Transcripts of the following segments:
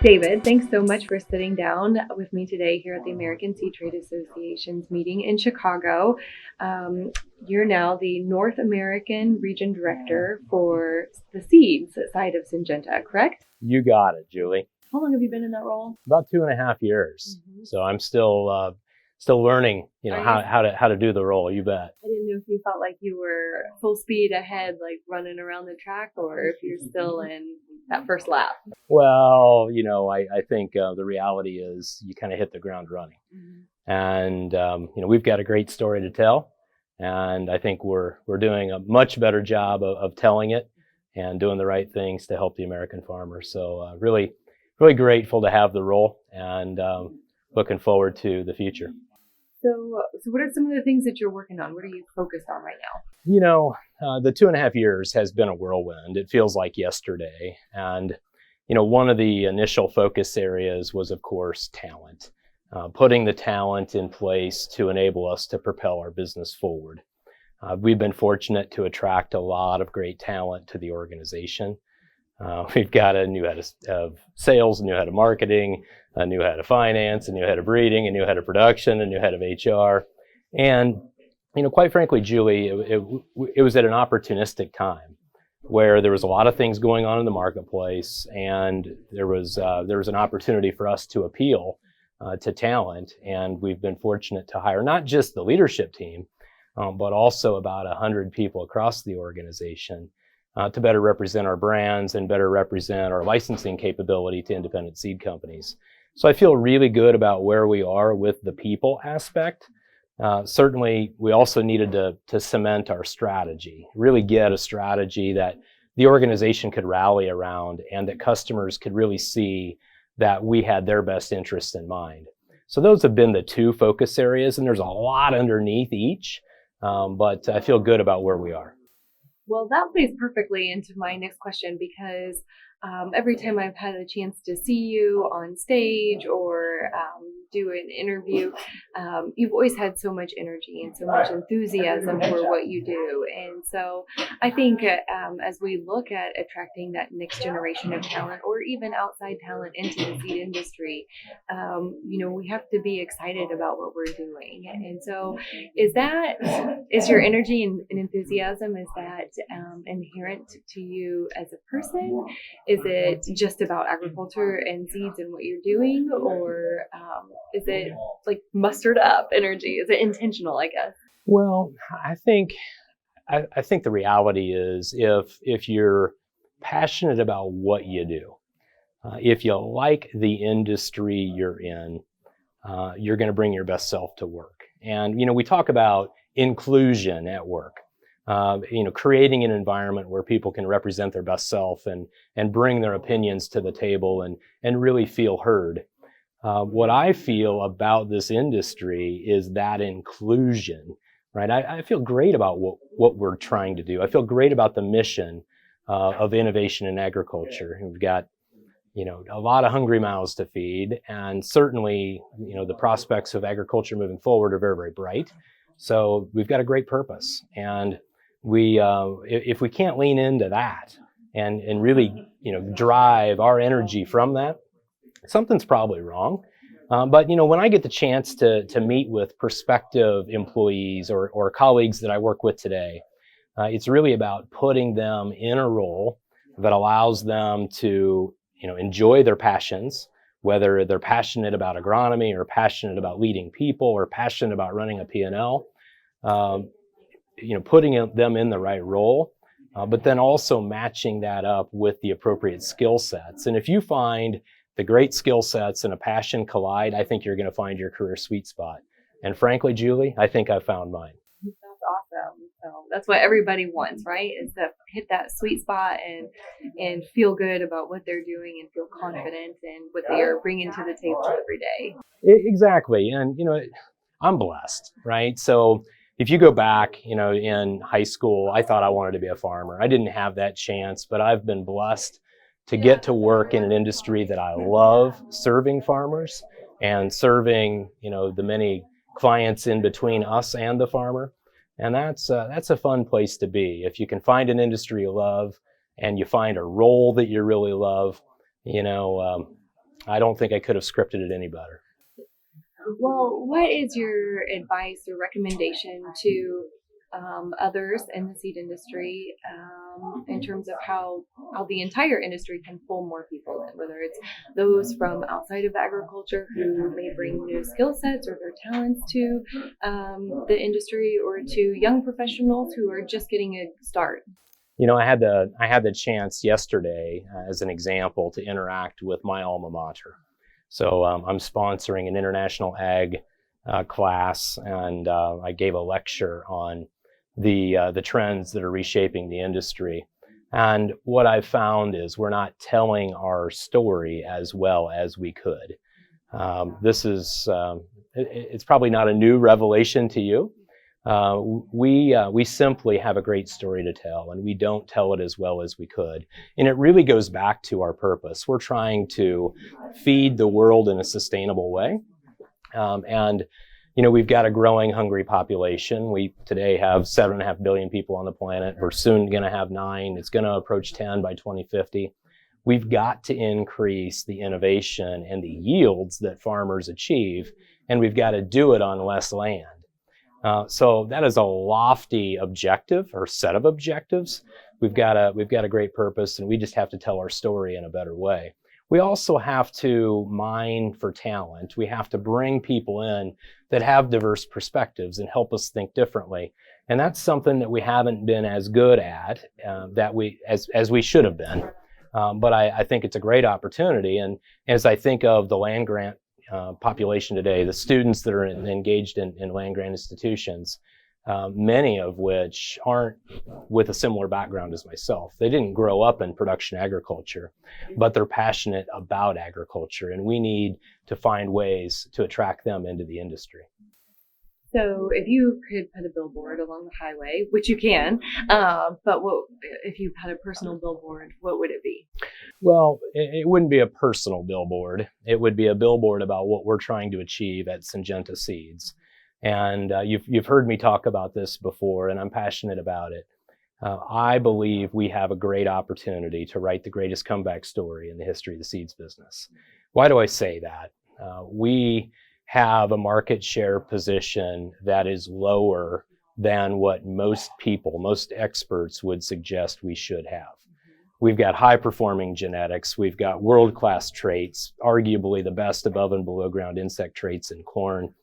David, thanks so much for sitting down with me today here at the American Seed Trade Association's meeting in Chicago. You're now the North American Region Director for the seeds side of Syngenta, correct? You got it, Julie. How long have you been in that role? About 2.5 years. So I'm still learning, how to do the role. You bet. I didn't know if you felt like you were full speed ahead, like running around the track, or if you're still in that first lap. Well, I think the reality is you kind of hit the ground running. And, we've got a great story to tell. And I think we're doing a much better job of telling it and doing the right things to help the American farmer. So really grateful to have the role and looking forward to the future. So what are some of the things that you're working on? What are you focused on right now? The 2.5 years has been a whirlwind. It feels like yesterday. And, one of the initial focus areas was, of course, talent. Putting the talent in place to enable us to propel our business forward. We've been fortunate to attract a lot of great talent to the organization. We've got a new head of sales, a new head of marketing, a new head of finance, a new head of breeding, a new head of production, a new head of HR. And, quite frankly, Julie, it was at an opportunistic time where there was a lot of things going on in the marketplace, and there was an opportunity for us to appeal to talent. And we've been fortunate to hire not just the leadership team, but also about 100 people across the organization to better represent our brands and better represent our licensing capability to independent seed companies. So I feel really good about where we are with the people aspect. Certainly, we also needed to cement our strategy, really get a strategy that the organization could rally around and that customers could really see that we had their best interests in mind. So those have been the two focus areas, and there's a lot underneath each, but I feel good about where we are. Well, that plays perfectly into my next question because every time I've had a chance to see you on stage or do an interview, you've always had so much energy and so much enthusiasm for what you do. And so I think as we look at attracting that next generation of talent or even outside talent into the seed industry, we have to be excited about what we're doing. And so is your energy and enthusiasm, is that inherent to you as a person? Is it just about agriculture and seeds and what you're doing, or is it like mustered up energy? Is it intentional, I guess? Well, I think the reality is if you're passionate about what you do, if you like the industry you're in, you're going to bring your best self to work. And we talk about inclusion at work. Creating an environment where people can represent their best self and bring their opinions to the table and really feel heard. What I feel about this industry is that inclusion, right? I feel great about what we're trying to do. I feel great about the mission of innovation in agriculture. We've got, a lot of hungry mouths to feed, and certainly, the prospects of agriculture moving forward are very, very bright. So we've got a great purpose, and if we can't lean into that and really, drive our energy from that, something's probably wrong. But when I get the chance to meet with prospective employees or colleagues that I work with today, it's really about putting them in a role that allows them to, enjoy their passions, whether they're passionate about agronomy or passionate about leading people or passionate about running a P&L. Putting them in the right role, but then also matching that up with the appropriate skill sets. And if you find the great skill sets and a passion collide, I think you're going to find your career sweet spot. And frankly, Julie, I think I've found mine. That's awesome. So that's what everybody wants, right? Is to hit that sweet spot and feel good about what they're doing and feel confident in what they are bringing to the table every day. Exactly. And, I'm blessed, right? So if you go back, in high school, I thought I wanted to be a farmer. I didn't have that chance, but I've been blessed to get to work in an industry that I love, serving farmers and serving, the many clients in between us and the farmer. And that's a fun place to be. If you can find an industry you love and you find a role that you really love, I don't think I could have scripted it any better. Well, what is your advice or recommendation to others in the seed industry in terms of how the entire industry can pull more people in, whether it's those from outside of agriculture who may bring new skill sets or their talents to the industry, or to young professionals who are just getting a start? You know, I had the chance yesterday, as an example, to interact with my alma mater. So I'm sponsoring an international ag class, and I gave a lecture on the trends that are reshaping the industry. And what I've found is we're not telling our story as well as we could. It's probably not a new revelation to you. We simply have a great story to tell, and we don't tell it as well as we could. And it really goes back to our purpose. We're trying to feed the world in a sustainable way. And you know, we've got a growing, hungry population. We today have 7.5 billion people on the planet. We're soon going to have 9. It's going to approach 10 by 2050. We've got to increase the innovation and the yields that farmers achieve, and we've got to do it on less land. So that is a lofty objective, or set of objectives. We've got a great purpose, and we just have to tell our story in a better way. We also have to mine for talent. We have to bring people in that have diverse perspectives and help us think differently. And that's something that we haven't been as good at as we should have been. But I think it's a great opportunity. And as I think of the land grant population today, the students that are engaged in land grant institutions, many of which aren't with a similar background as myself. They didn't grow up in production agriculture, but they're passionate about agriculture, and we need to find ways to attract them into the industry. So if you could put a billboard along the highway, which you can, but if you had a personal billboard, what would it be? Well, it wouldn't be a personal billboard. It would be a billboard about what we're trying to achieve at Syngenta Seeds. And you've heard me talk about this before, and I'm passionate about it. I believe we have a great opportunity to write the greatest comeback story in the history of the seeds business. Why do I say that? We have a market share position that is lower than what most experts would suggest we should have. We've got high-performing genetics. We've got world-class traits, arguably the best above and below ground insect traits in corn.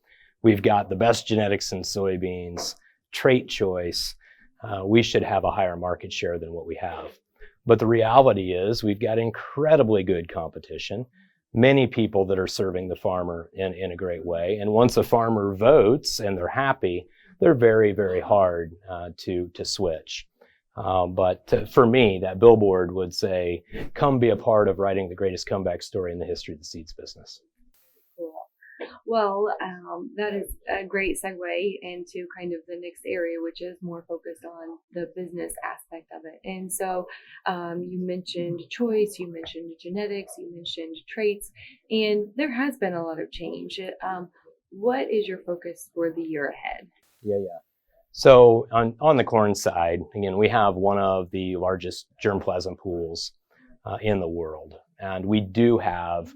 We've got the best genetics in soybeans, trait choice. We should have a higher market share than what we have. But the reality is we've got incredibly good competition, many people that are serving the farmer in a great way. And once a farmer votes and they're happy, they're very, very hard to switch. But for me, that billboard would say, come be a part of writing the greatest comeback story in the history of the seeds business. Well, that is a great segue into kind of the next area, which is more focused on the business aspect of it. And so you mentioned choice, you mentioned genetics, you mentioned traits, and there has been a lot of change. What is your focus for the year ahead? Yeah. So on the corn side, again, we have one of the largest germplasm pools in the world. And we do have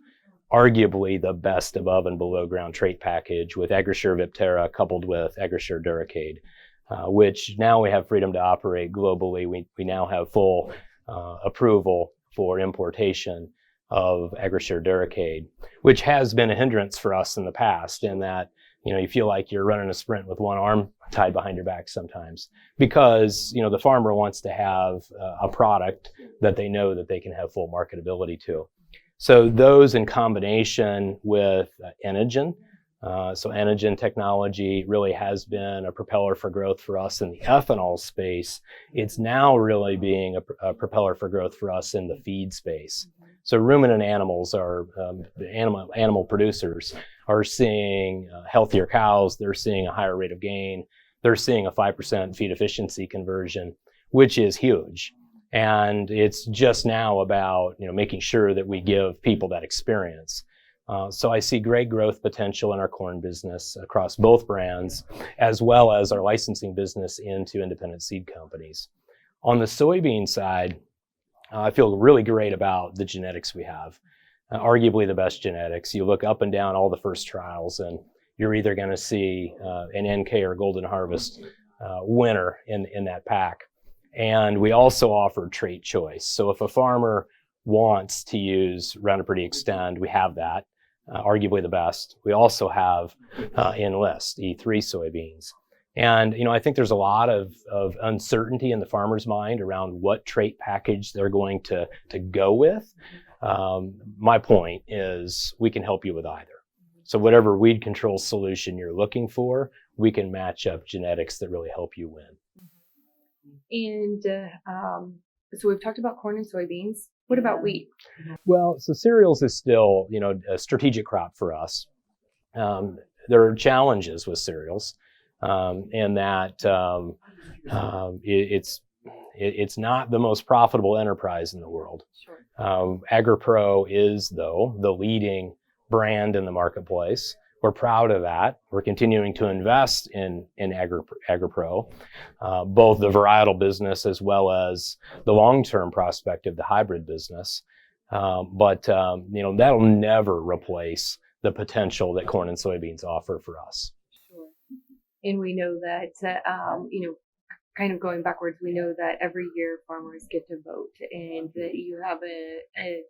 arguably the best above and below ground trait package with Agrishare Viptera coupled with Agrishare Duracade, which now we have freedom to operate globally. We now have full approval for importation of Agrishare Duracade, which has been a hindrance for us in the past, in that you feel like you're running a sprint with one arm tied behind your back sometimes, because the farmer wants to have a product that they know that they can have full marketability to. So those in combination with Enogen, so Enogen technology really has been a propeller for growth for us in the ethanol space. It's now really being a propeller for growth for us in the feed space. So ruminant animals are, animal producers are seeing healthier cows. They're seeing a higher rate of gain. They're seeing a 5% feed efficiency conversion, which is huge. And it's just now about making sure that we give people that experience. So I see great growth potential in our corn business across both brands, as well as our licensing business into independent seed companies. On the soybean side, I feel really great about the genetics we have. arguably the best genetics. You look up and down all the first trials, and you're either going to see an NK or Golden Harvest winner in that pack. And we also offer trait choice. So if a farmer wants to use Roundup Ready Extend, we have that, arguably the best. We also have Enlist E3 soybeans. And, I think there's a lot of uncertainty in the farmer's mind around what trait package they're going to go with. My point is we can help you with either. So whatever weed control solution you're looking for, we can match up genetics that really help you win. And so we've talked about corn and soybeans. What about wheat? Well, so cereals is still, a strategic crop for us. There are challenges with cereals in that it's not the most profitable enterprise in the world. Sure. AgriPro is, though, the leading brand in the marketplace. We're proud of that. We're continuing to invest in AgriPro, both the varietal business as well as the long-term prospect of the hybrid business. But that'll never replace the potential that corn and soybeans offer for us. Sure. And we know that, kind of going backwards, we know that every year farmers get to vote, and that you have a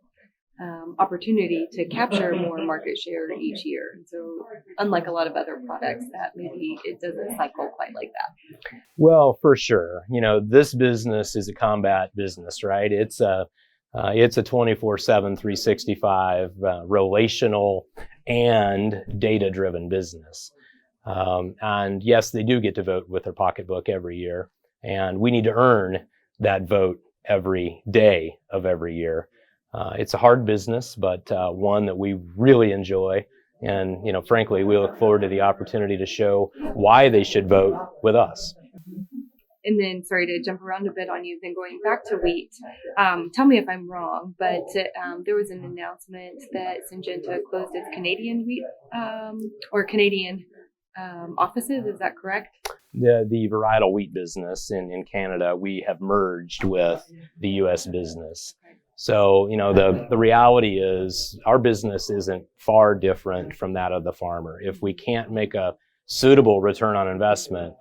opportunity to capture more market share each year. And so unlike a lot of other products that maybe it doesn't cycle quite like that. Well, for sure. This business is a combat business, right? It's a 24/7, 365 relational and data-driven business. And yes, they do get to vote with their pocketbook every year. And we need to earn that vote every day of every year. It's a hard business, but one that we really enjoy. And, frankly, we look forward to the opportunity to show why they should vote with us. And then, sorry to jump around a bit on you, then going back to wheat, tell me if I'm wrong, but there was an announcement that Syngenta closed its Canadian wheat or Canadian offices. Is that correct? The varietal wheat business in Canada, we have merged with the U.S. business. So, the reality is our business isn't far different from that of the farmer. If we can't make a suitable return on investment,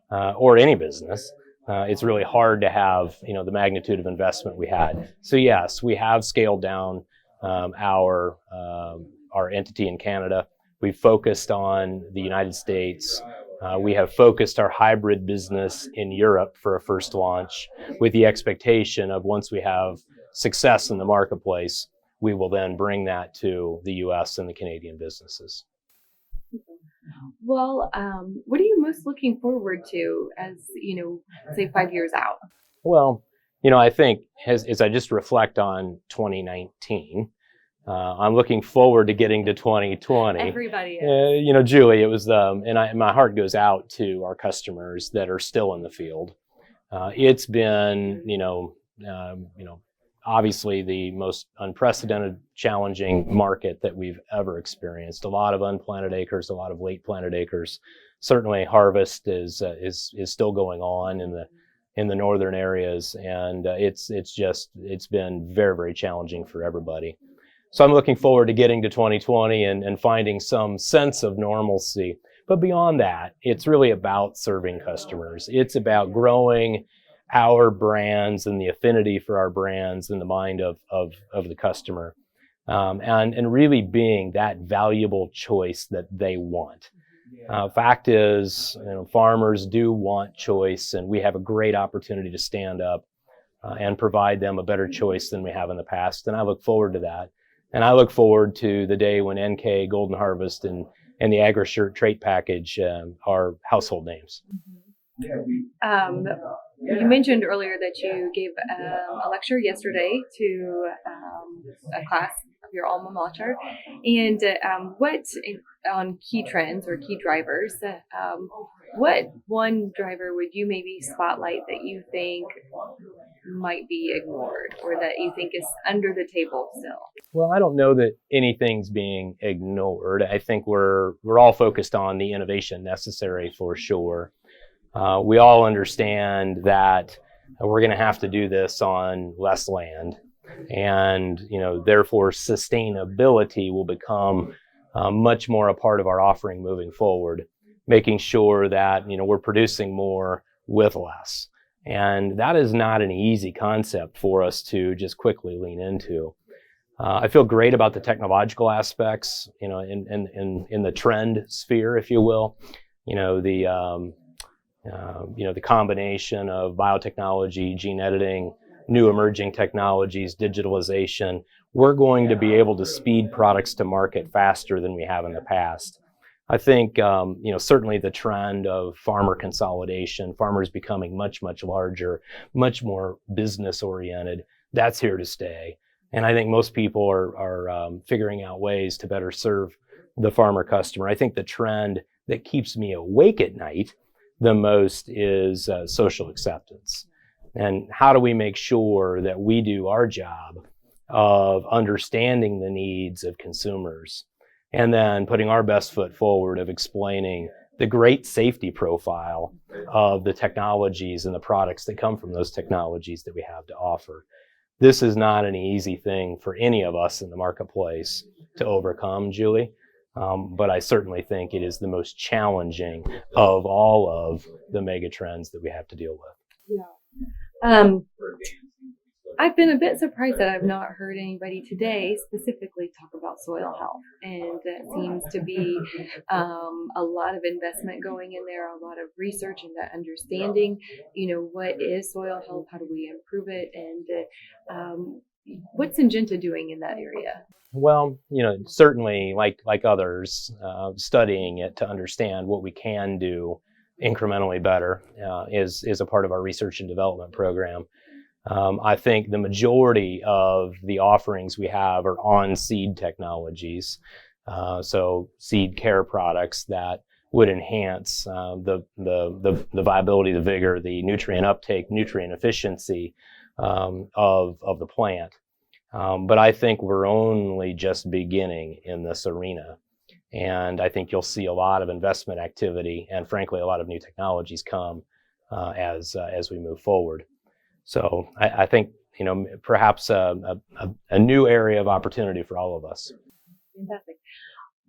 or any business, it's really hard to have, the magnitude of investment we had. So yes, we have scaled down our entity in Canada. We've focused on the United States. We have focused our hybrid business in Europe for a first launch with the expectation of once we have success in the marketplace, we will then bring that to the U.S. and the Canadian businesses. Well, what are you most looking forward to as, say 5 years out? Well, I think as I just reflect on 2019, I'm looking forward to getting to 2020. Everybody is. Julie, it was my heart goes out to our customers that are still in the field. It's been, obviously the most unprecedented, challenging market that we've ever experienced. A lot of unplanted acres, a lot of late planted acres. Certainly, harvest is still going on in the northern areas, and it's been very, very challenging for everybody. So I'm looking forward to getting to 2020 and finding some sense of normalcy. But beyond that, it's really about serving customers. It's about growing our brands and the affinity for our brands in the mind of the customer, and really being that valuable choice that they want. Fact is, farmers do want choice, and we have a great opportunity to stand up and provide them a better choice than we have in the past. And I look forward to that. And I look forward to the day when NK, Golden Harvest, and the AgriShirt trait package are household names. You mentioned earlier that you gave a lecture yesterday to a class of your alma mater, and what on key trends or key drivers, what one driver would you maybe spotlight that you think might be ignored or that you think is under the table still? Well, I don't know that anything's being ignored. I think we're all focused on the innovation necessary for sure. We all understand that we're going to have to do this on less land. And, therefore sustainability will become much more a part of our offering moving forward, making sure that, we're producing more with less. And that is not an easy concept for us to just quickly lean into. I feel great about the technological aspects, in the trend sphere, if you will. The combination of biotechnology, gene editing, new emerging technologies, digitalization. We're going to be able to speed products to market faster than we have in the past. I think, certainly the trend of farmer consolidation, farmers becoming much, much larger, much more business oriented, that's here to stay. And I think most people are figuring out ways to better serve the farmer customer. I think the trend that keeps me awake at night the most is social acceptance. And how do we make sure that we do our job of understanding the needs of consumers and then putting our best foot forward of explaining the great safety profile of the technologies and the products that come from those technologies that we have to offer. This is not an easy thing for any of us in the marketplace to overcome, Julie. But I certainly think it is the most challenging of all of the mega trends that we have to deal with. Yeah. I've been a bit surprised that I've not heard anybody today specifically talk about soil health, and that seems to be a lot of investment going in there, a lot of research into understanding, what is soil health, how do we improve it, and what's Syngenta doing in that area? Well, certainly like others, studying it to understand what we can do incrementally better is a part of our research and development program. I think the majority of the offerings we have are on seed technologies, so seed care products that would enhance the viability, the vigor, the nutrient uptake, nutrient efficiency of the plant. But I think we're only just beginning in this arena. And I think you'll see a lot of investment activity and, frankly, a lot of new technologies come as we move forward. So I think, perhaps a new area of opportunity for all of us. Fantastic.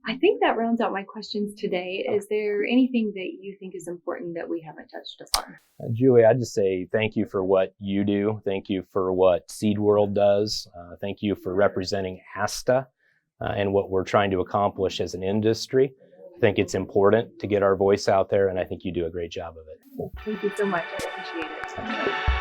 I think that rounds out my questions today. Is there anything that you think is important that we haven't touched upon? Julie, I'd just say thank you for what you do. Thank you for what Seed World does. Thank you for representing ASTA and what we're trying to accomplish as an industry. I think it's important to get our voice out there, and I think you do a great job of it. Thank you so much. I appreciate it.